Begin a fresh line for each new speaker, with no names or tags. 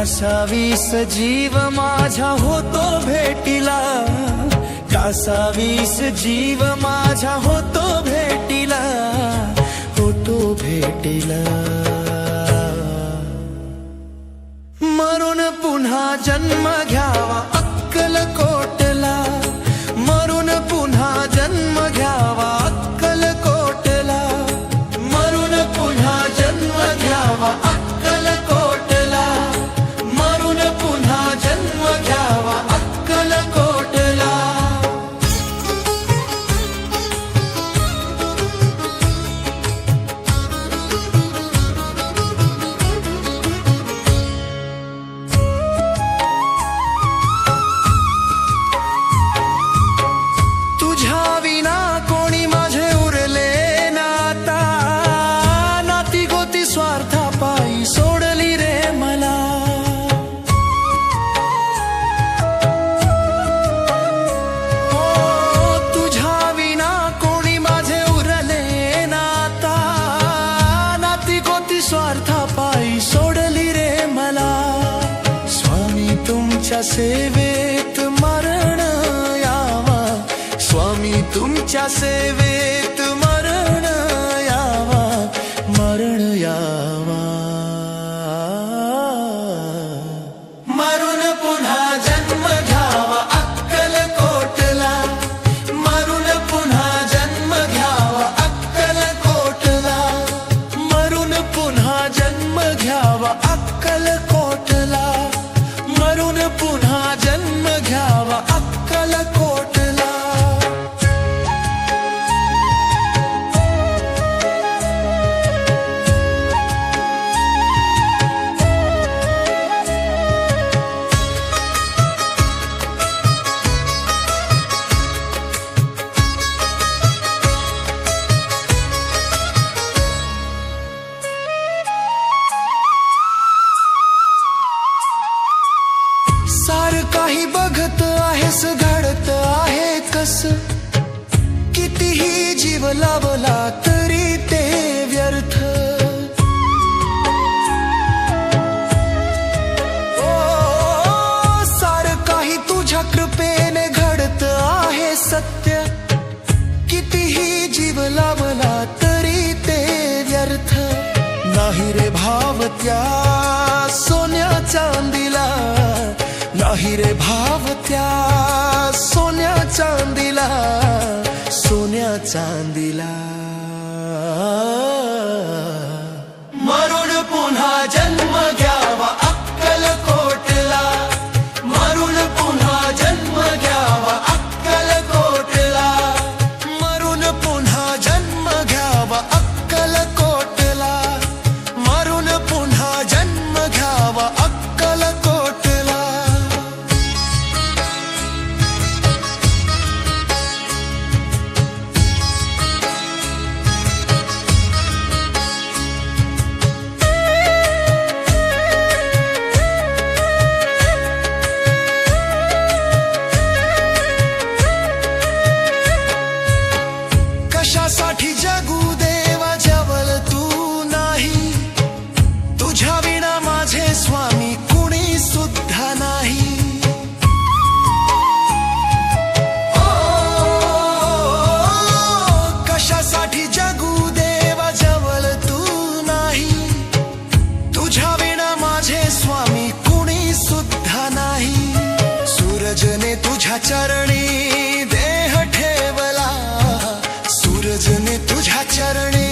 कासावीस जीव माझा होतो भेटीला, कासावीस जीव माझा होतो भेटीला, होतो भेटीला। मरून पुन्हा जन्म घ्यावा अक्कलकोटला, मरून पुन्हा जन्म घ्यावा अक्कलकोटला, मरून पुन्हा जन्म घ्यावा अक्कलकोटला, मरून पुन्हा जन्म घ्यावा अक्कलकोटला। स्वार्थापायी सोडली रे मला, स्वामी तुमच्या सेवेत मरण यावा, स्वामी तुमच्या सेवेत मरण यावा, मरण यावा। मरून पुन्हा जन्म घ्यावा अक्कलकोटला, मरून पुन्हा जन्म घ्यावा अक्कलकोटला, मरून पुन्हा जन्म घ्यावा अक्कलकोटला, मरून पुन्हा जन्म घ्यावा अक्कलकोटला। सार काही बघत आहेस घडत आहे कस, कितीही जीव लावला तरी ते व्यर्थ। ओ सार काही तुझ्या कृपेने घडत आहे सत्य, कितीही जीव लावला तरी ते व्यर्थ। नाही रे भाव त्या सोन्या चांदीला, नाही रे भाव त्या सोन्या चांदीला, सोन्या चांदीला। मरून पुन्हा जन्म घ्यावा अक्कलकोटला, मरून पुन्हा जन्म घ्यावा अक्कलकोटला, मरून पुन्हा जन्म घ्यावा अक्कलकोटला, मरून पुन्हा जन्म घ्यावा अक्कलकोटला। कशासाठी जगू देवा जवळ तू नाही, तुझ्या विना माझे स्वामी कुणी सुद्धा नाही। कशासाठी जगू देवा जवळ तू नाही, तुझ्या विना माझे स्वामी कुणी सुद्धा नाही। सूरजने तुझ्या चरणी देह ठेवला, सूरजने तुझ्या चरणी